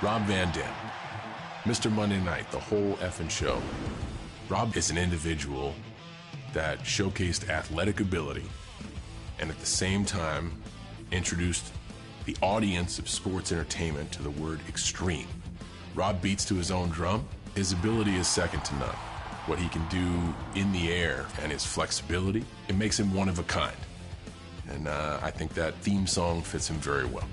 Rob Van Dam, Mr. Monday Night, the whole effing show. Rob is an individual that showcased athletic ability and at the same time introduced the audience of sports entertainment to the word extreme. Rob beats to his own drum. His ability is second to none. What he can do in the air and his flexibility, it makes him one of a kind. And I think that theme song fits him very well.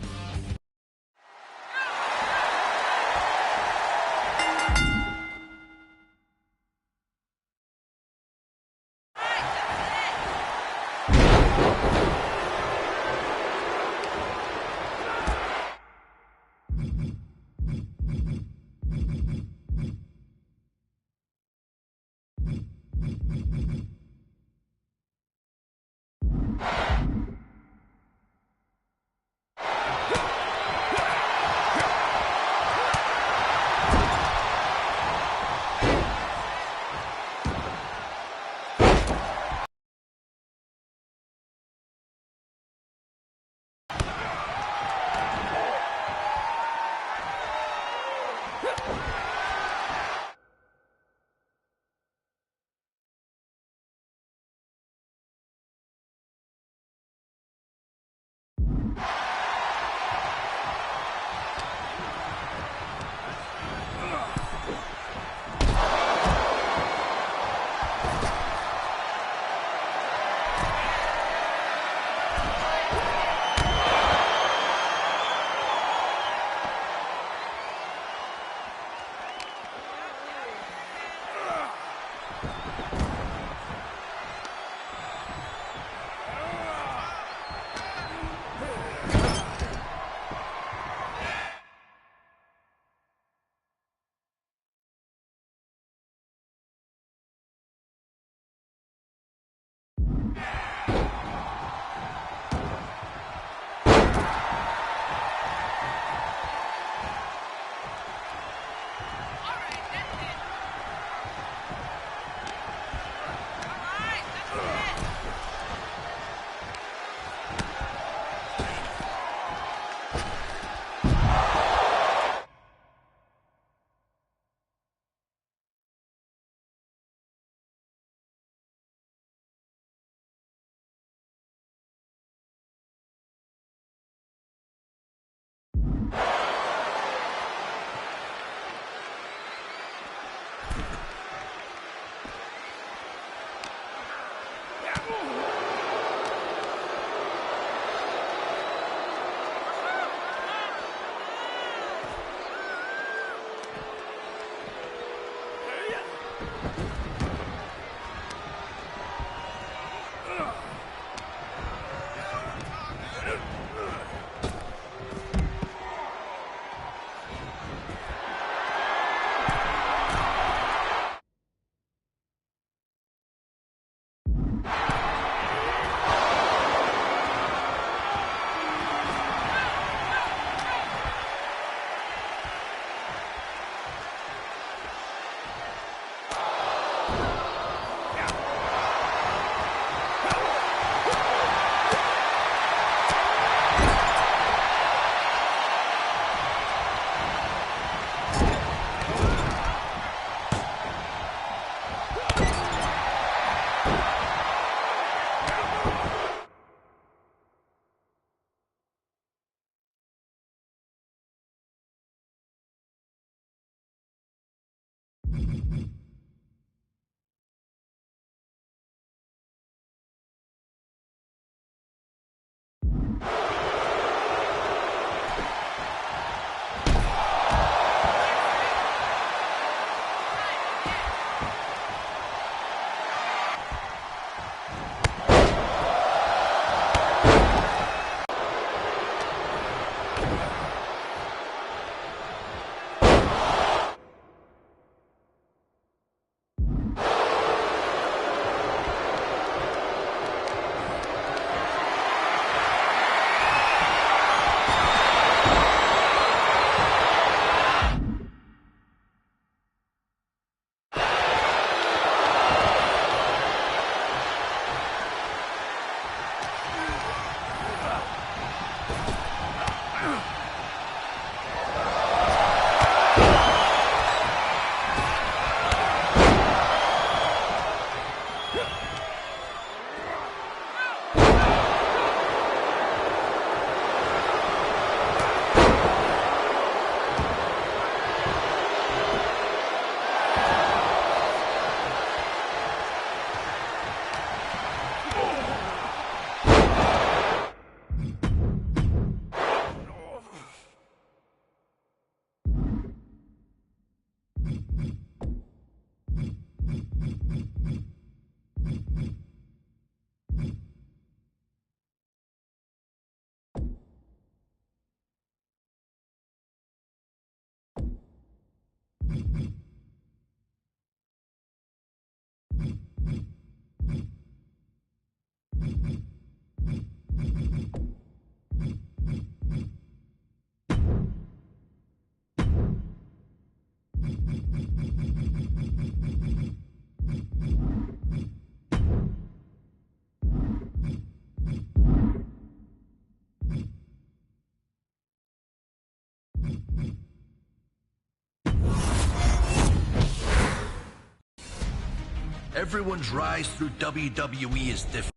Everyone's rise through WWE is different.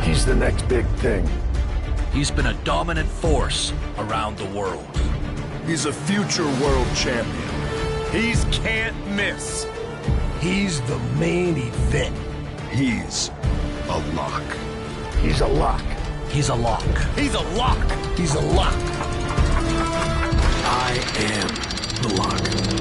He's the next big thing. He's been a dominant force around the world. He's a future world champion. He's can't miss. He's the main event. He's a lock. He's a lock. He's a lock. He's a lock. He's a lock. I am the lock.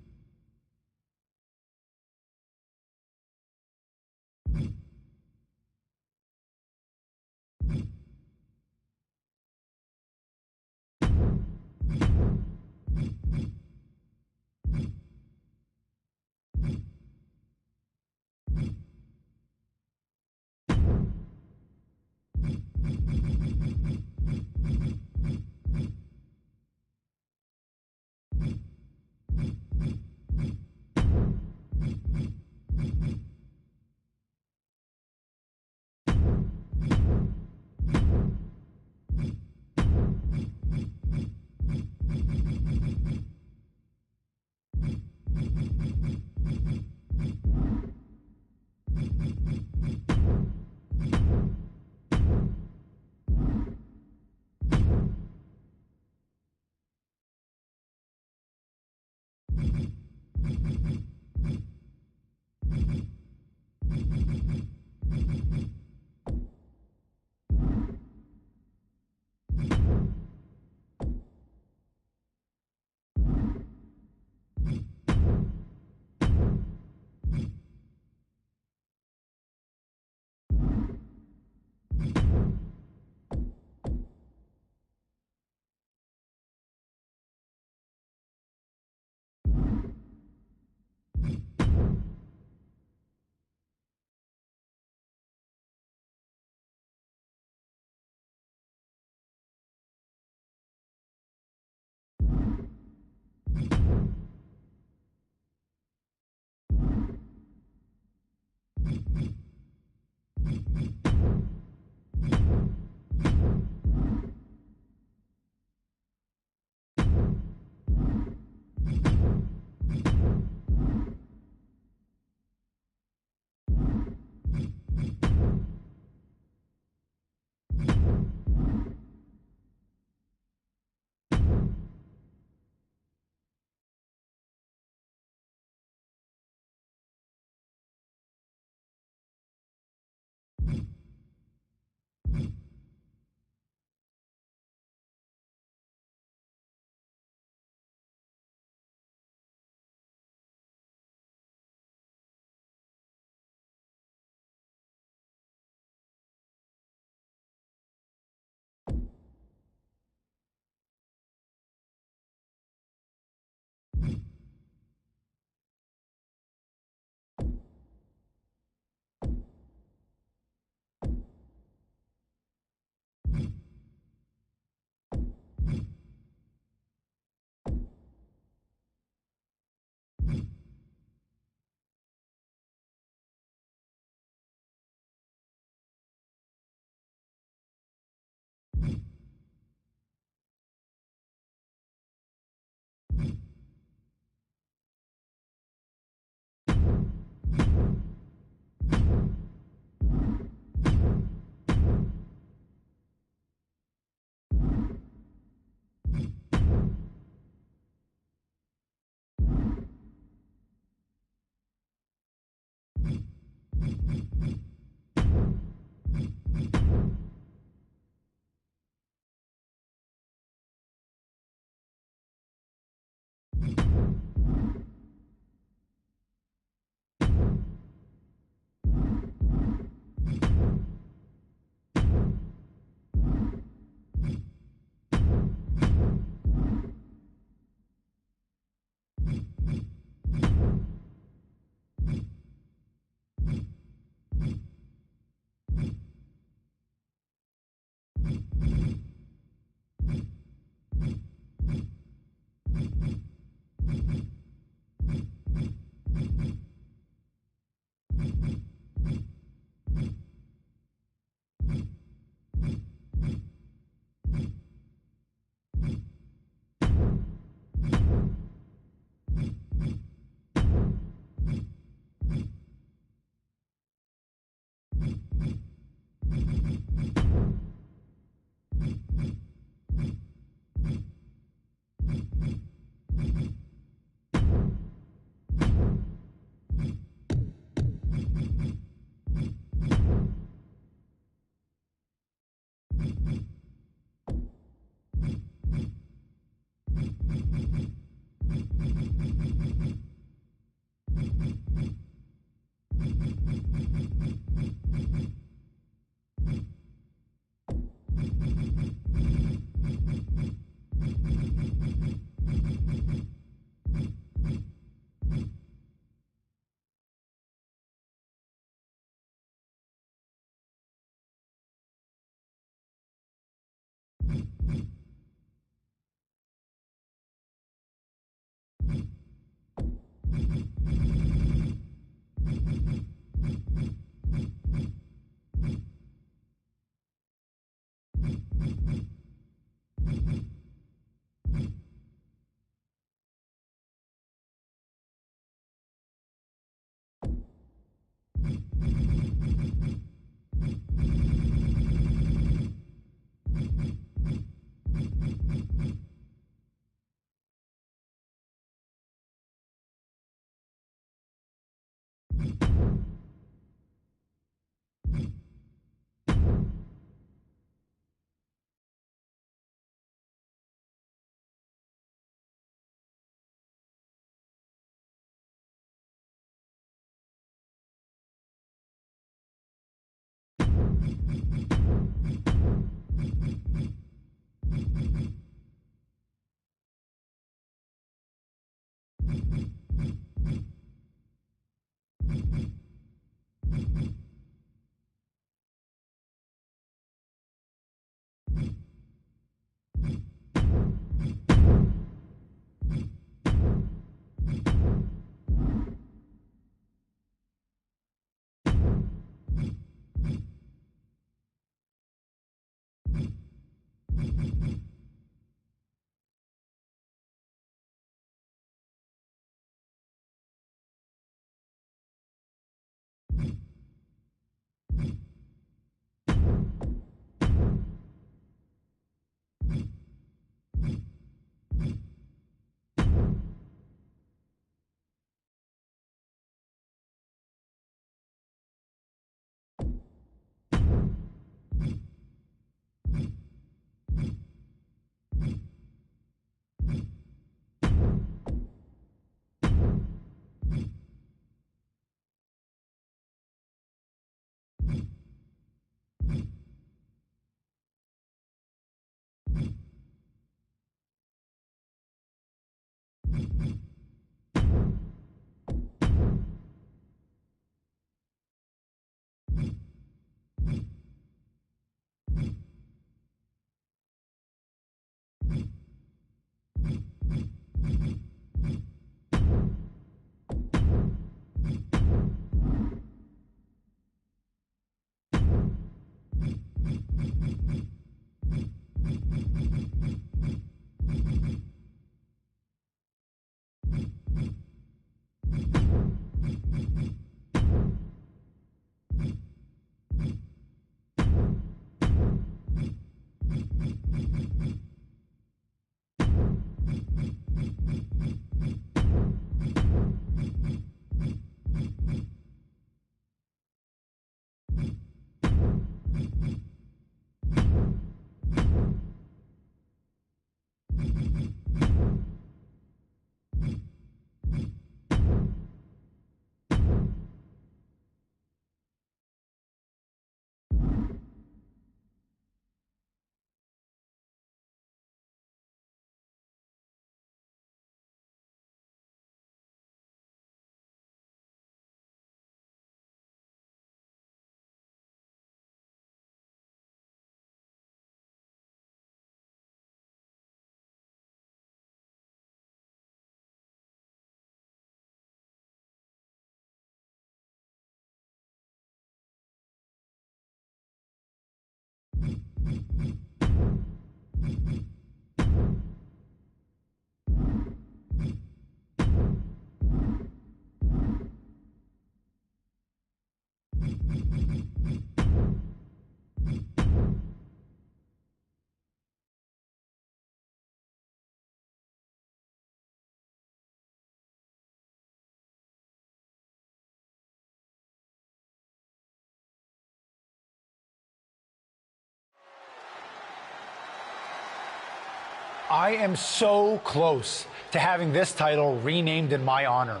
I am so close to having this title renamed in my honor.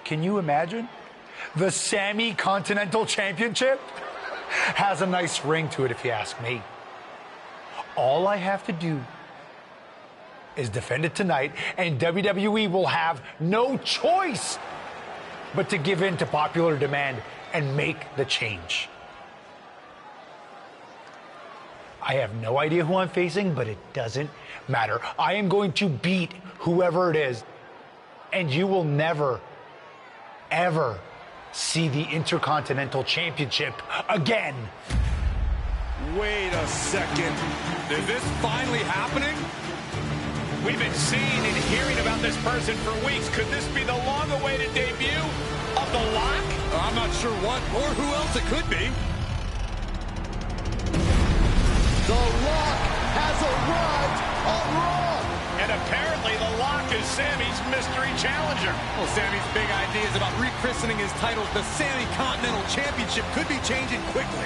Can you imagine? The Sammy Continental Championship has a nice ring to it, if you ask me. All I have to do is defend it tonight, and WWE will have no choice but to give in to popular demand and make the change. I have no idea who I'm facing, but it doesn't matter. I am going to beat whoever it is, and you will never, ever see the Intercontinental Championship again. Wait a second. Is this finally happening? We've been seeing and hearing about this person for weeks. Could this be the long-awaited debut of The Lock? I'm not sure what or who else it could be. The Lock has arrived on Raw. And apparently The Lock is Sammy's mystery challenger. Well, Sammy's big ideas about rechristening his titles the Sammy Continental Championship could be changing quickly.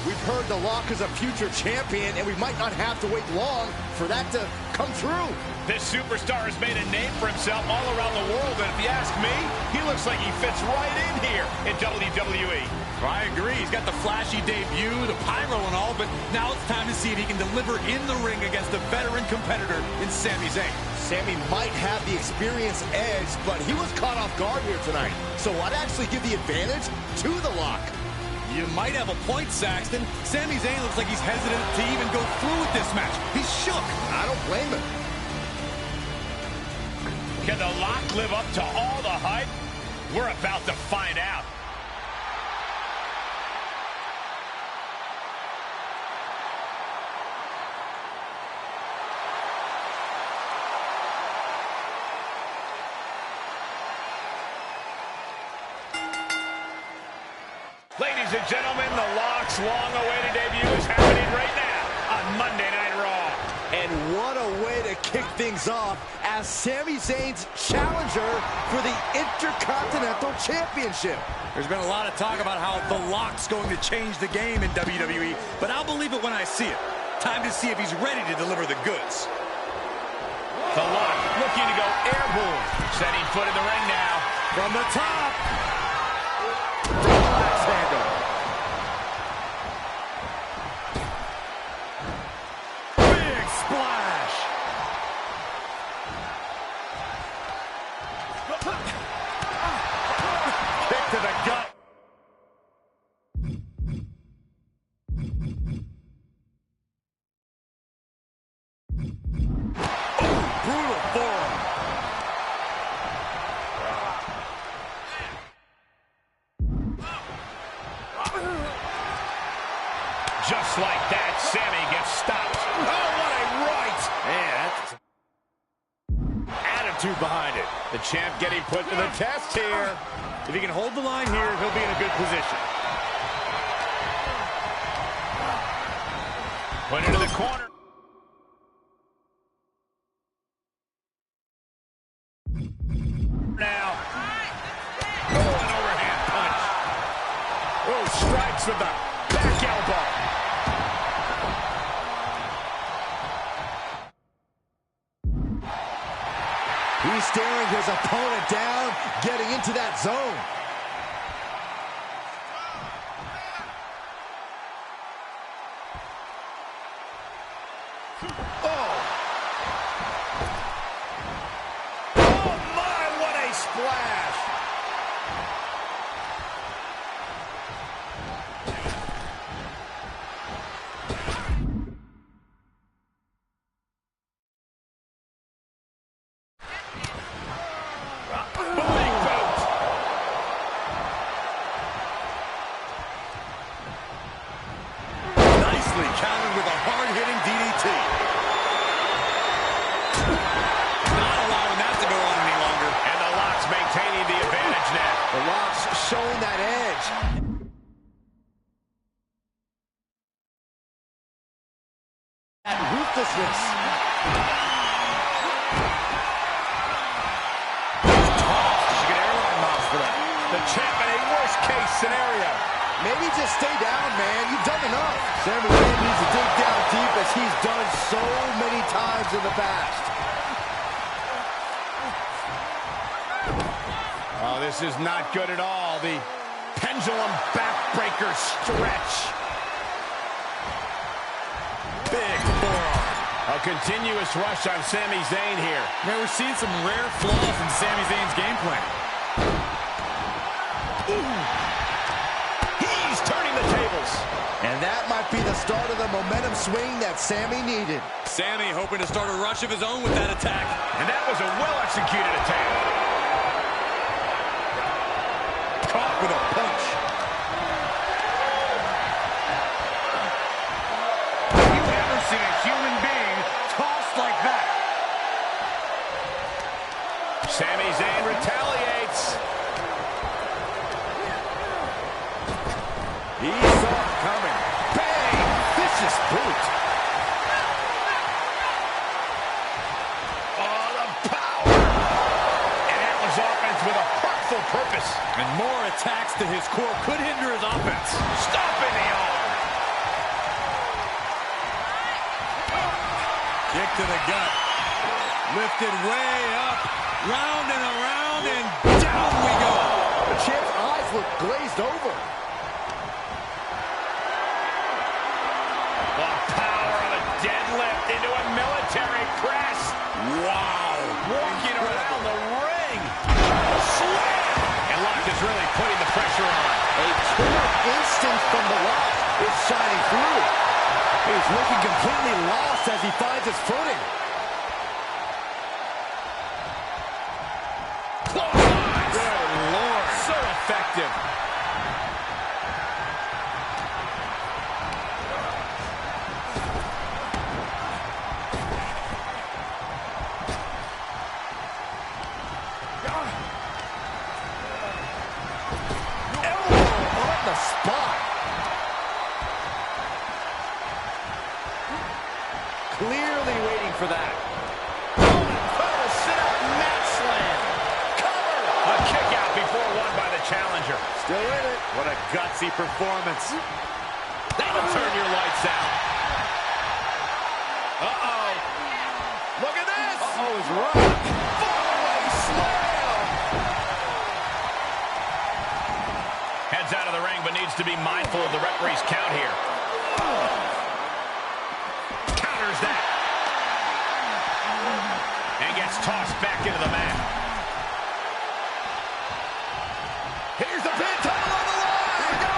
We've heard The Lock is a future champion, and we might not have to wait long for that to come true. This superstar has made a name for himself all around the world, and if you ask me, he looks like he fits right in here in WWE. I agree. He's got the flashy debut, the pyro and all, but now it's time to see if he can deliver in the ring against a veteran competitor in Sami Zayn. Sami might have the experience edge, but he was caught off guard here tonight. So I'd actually give the advantage to The Lock. You might have a point, Saxton. Sami Zayn looks like he's hesitant to even go through with this match. He's shook. I don't blame him. Can The Lock live up to all the hype? We're about to find out. Ladies and gentlemen, The Lock's long-awaited debut is happening right now on Monday Night Raw. And what a way to kick things off as Sami Zayn's challenger for the Intercontinental Championship. There's been a lot of talk about how The Lock's going to change the game in WWE, but I'll believe it when I see it. Time to see if he's ready to deliver the goods. The Lock looking to go airborne. Setting foot in the ring now. From the top. Handle. Big splash. Kick to the gut. Brutal forearm. Just like that, Sami gets stopped. Oh, what a right! And attitude behind it. The champ getting put to the test here. If he can hold the line here, he'll be in a good position. Put into the corner. Now. Oh, an overhand punch. Oh, strikes with the back elbow. He's staring his opponent down, getting into that zone. Oh, my, what a splash. Nice nicely countered with a hard-hitting DDT. Not allowing that to go on any longer. And the Lock's maintaining the advantage now. The Lock's showing that edge. That ruthlessness. She get airline miles for that. The champ in a worst-case scenario. Maybe just stay down, man. You've done enough. Sami Zayn needs to dig down deep as he's done so many times in the past. Oh, this is not good at all. The pendulum backbreaker stretch. Big forearm. A continuous rush on Sami Zayn here. Man, we're seeing some rare flaws in Sami Zayn's game plan. Ooh. He's turning the tables. And that might be the start of the momentum swing that Sami needed. Sami hoping to start a rush of his own with that attack. And that was a well-executed attack. Caught with a punch. You haven't seen a human being tossed like that. Sami Zayn retaliates. He saw it coming. Bang! Vicious boot. Oh, the power. And that was offense with a hurtful purpose. And more attacks to his core could hinder his offense. Stomping the arm. Kick to the gut. Lifted way up. Round and around and down we go. The champ's eyes look glazed over. The power of a deadlift into a military press. Wow. Walking around the ring. Slam. And Lock is really putting the pressure on. A killer instinct from the Lock is shining through. He's looking completely lost as he finds his footing. Clotheslines. Good Lord. So effective. Elbow on the spot. Clearly waiting for that. Oh, sit-up mat slam. Cover. A kick out before one by the challenger. Still in it. What a gutsy performance. That'll turn your lights out. Uh-oh. Look at this. Uh-oh, he's right. Fallaway slam. Heads out of the ring, but needs to be mindful of the referee's count here. Counters that. And gets tossed back into the mat. Here's the pin, title on the line. Here we go.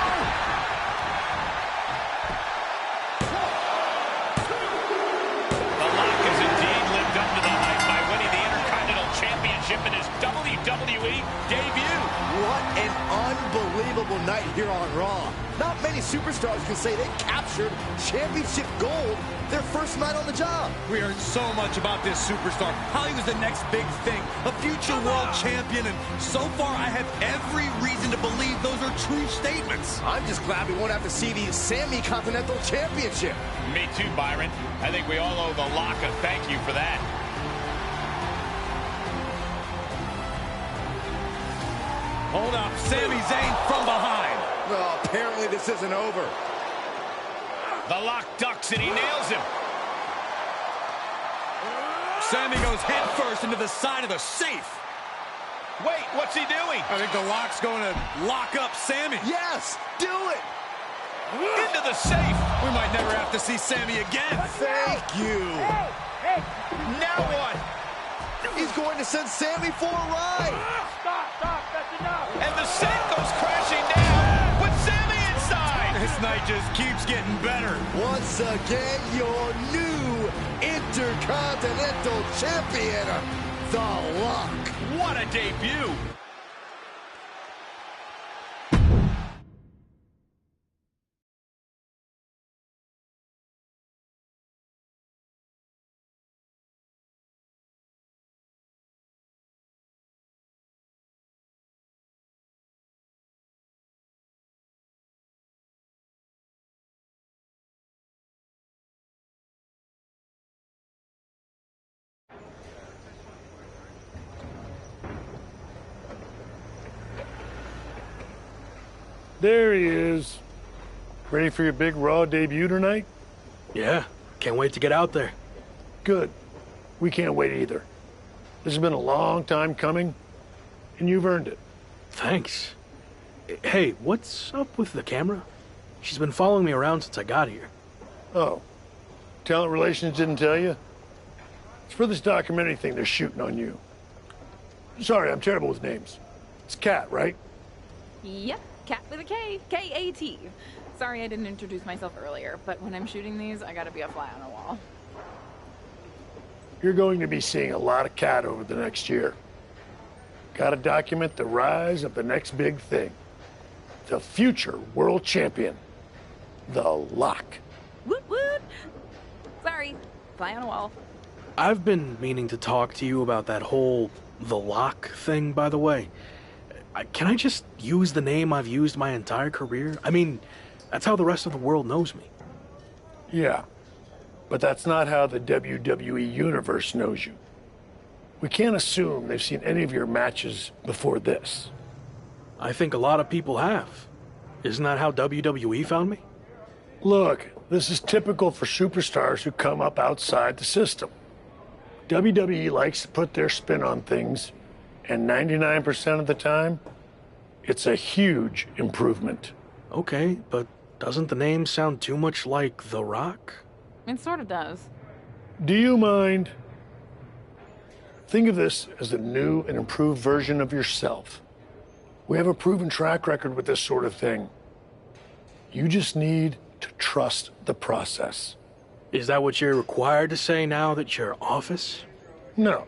The Lock has indeed lived up to the hype by winning the Intercontinental Championship in his WWE debut. What an unbelievable night here on Raw. Not many superstars can say they captured championship gold their first night on the job. We heard so much about this superstar, how he was the next big thing, a future world champion, and so far I have every reason to believe those are true statements. I'm just glad we won't have to see the Sami Continental Championship. Me too, Byron. I think we all owe the Lock a thank you for that. Hold up, Sami Zayn from behind. Well, apparently this isn't over. The Lock ducks and he nails him. Sami goes head first into the side of the safe. Wait, what's he doing? I think the Lock's going to lock up Sami. Yes, do it. Into the safe. We might never have to see Sami again. Thank you. Now what? He's going to send Sami for a ride. And the safe goes crashing down with Sami inside. This night just keeps getting better. Once again, your new Intercontinental Champion, The Lock. What a debut. There he is. Ready for your big Raw debut tonight? Yeah, can't wait to get out there. Good. We can't wait either. This has been a long time coming, and you've earned it. Thanks. Hey, what's up with the camera? She's been following me around since I got here. Oh, talent relations didn't tell you? It's for this documentary thing they're shooting on you. Sorry, I'm terrible with names. It's Kat, right? Yep, Cat with a K, K-A-T. Sorry I didn't introduce myself earlier, but when I'm shooting these, I gotta be a fly on the wall. You're going to be seeing a lot of Kat over the next year. Gotta document the rise of the next big thing. The future world champion. The Lock. Woot woot! Sorry, fly on a wall. I've been meaning to talk to you about that whole The Lock thing, by the way. Can I just use the name I've used my entire career? I mean, that's how the rest of the world knows me. Yeah, but that's not how the WWE Universe knows you. We can't assume they've seen any of your matches before this. I think a lot of people have. Isn't that how WWE found me? Look, this is typical for superstars who come up outside the system. WWE likes to put their spin on things, and 99% of the time, it's a huge improvement. Okay, but doesn't the name sound too much like The Rock? It sort of does. Do you mind? Think of this as a new and improved version of yourself. We have a proven track record with this sort of thing. You just need to trust the process. Is that what you're required to say now that you're office? No.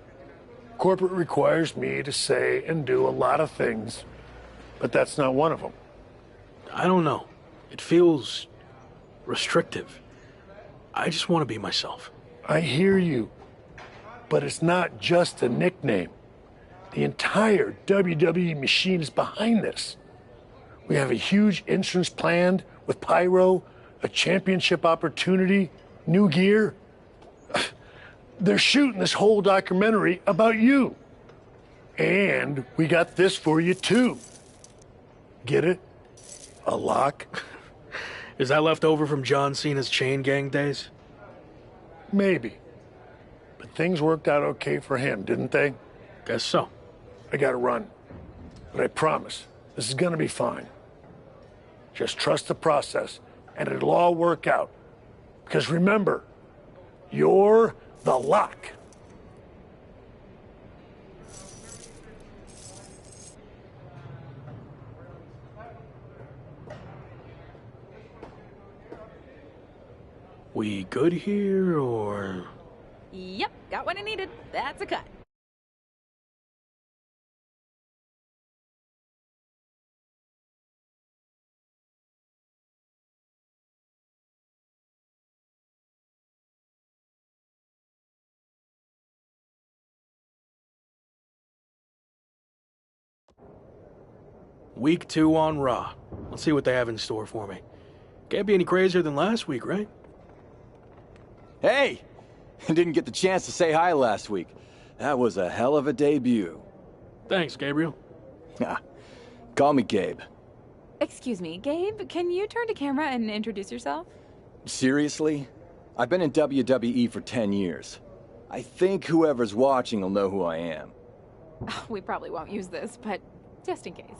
Corporate requires me to say and do a lot of things, but that's not one of them. I don't know. It feels restrictive. I just want to be myself. I hear you, but it's not just a nickname. The entire WWE machine is behind this. We have a huge entrance planned with pyro, a championship opportunity, new gear. They're shooting this whole documentary about you. And we got this for you too. Get it? A lock? Is that left over from John Cena's Chain Gang days? Maybe. But things worked out okay for him, didn't they? Guess so. I gotta run. But I promise, this is gonna be fine. Just trust the process, and it'll all work out. Because remember, you're the Lock. We good here, or...? Yep, got what I needed. That's a cut. Week 2 on Raw. Let's see what they have in store for me. Can't be any crazier than last week, right? Hey! I didn't get the chance to say hi last week. That was a hell of a debut. Thanks, Gabriel. Call me Gabe. Excuse me, Gabe, can you turn to camera and introduce yourself? Seriously? I've been in WWE for 10 years. I think whoever's watching will know who I am. We probably won't use this, but just in case.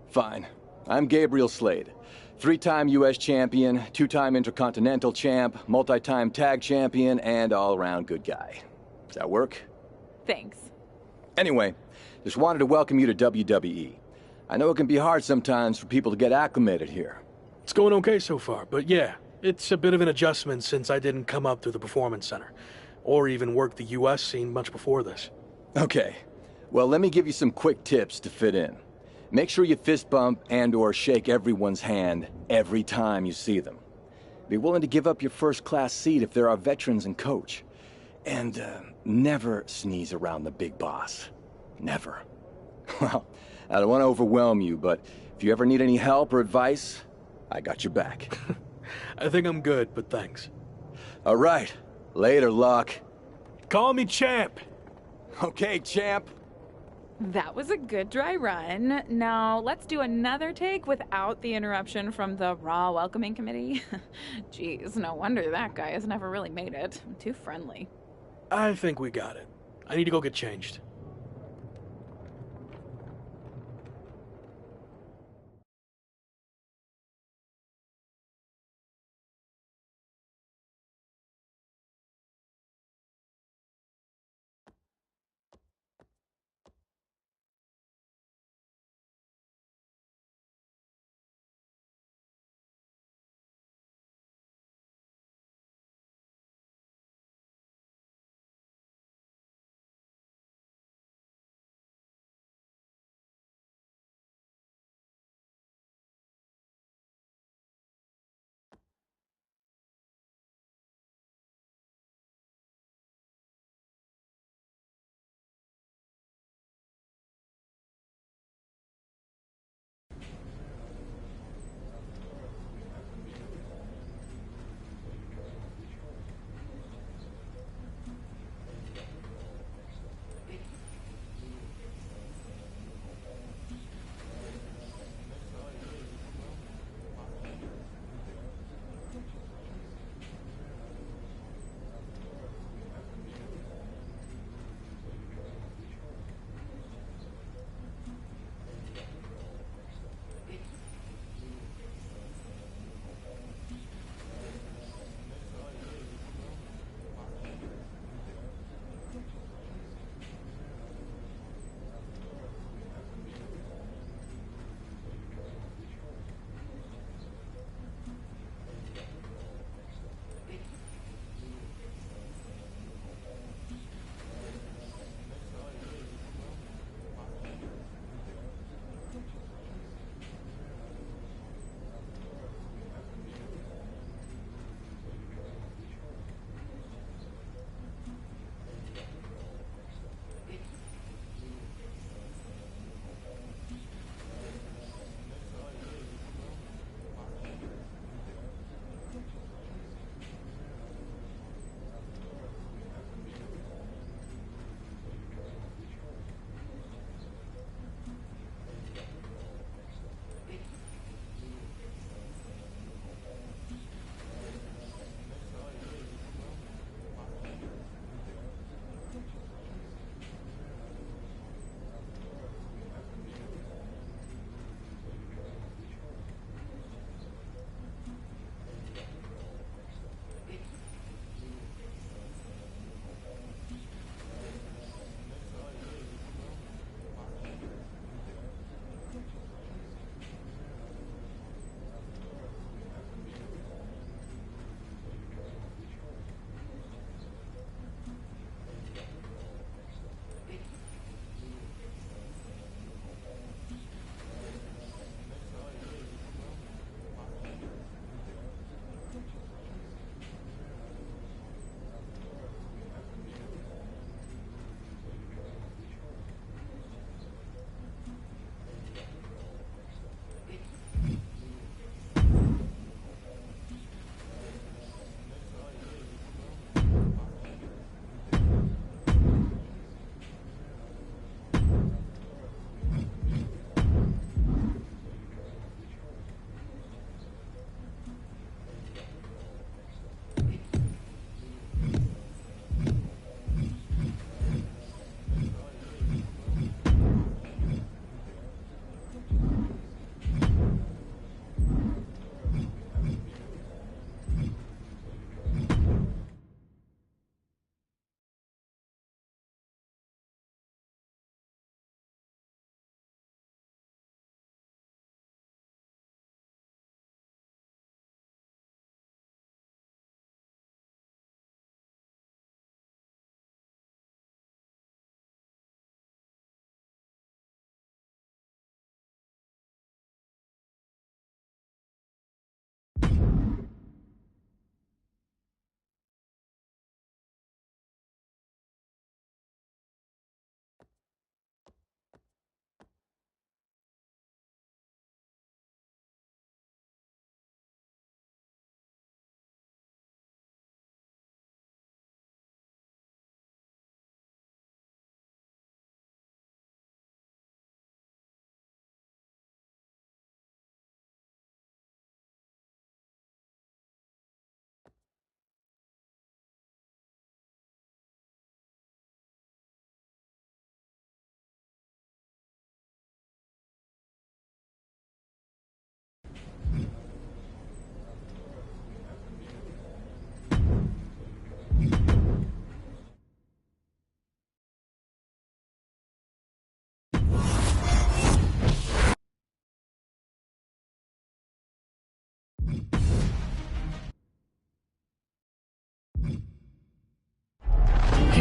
Fine. I'm Gabriel Slade. 3-time U.S. champion, 2-time Intercontinental champ, multi-time tag champion, and all-around good guy. Does that work? Thanks. Anyway, just wanted to welcome you to WWE. I know it can be hard sometimes for people to get acclimated here. It's going okay so far, but yeah, it's a bit of an adjustment since I didn't come up through the Performance Center, or even work the U.S. scene much before this. Okay. Well, let me give you some quick tips to fit in. Make sure you fist bump and/or shake everyone's hand every time you see them. Be willing to give up your first-class seat if there are veterans and coach. And never sneeze around the big boss. Never. Well, I don't want to overwhelm you, but if you ever need any help or advice, I got your back. I think I'm good, but thanks. All right. Later, Luck. Call me Champ. Okay, champ. That was a good dry run. Now let's do another take without the interruption from the Raw welcoming committee. Jeez, no wonder that guy has never really made it. Too friendly. I think we got it. I need to go get changed.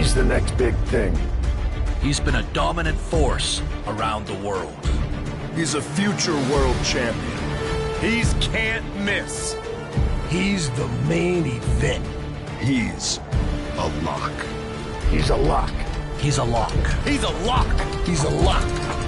He's the next big thing. He's been a dominant force around the world. He's a future world champion. He's can't miss. He's the main event. He's a lock. He's a lock. He's a lock. He's a lock. He's a lock.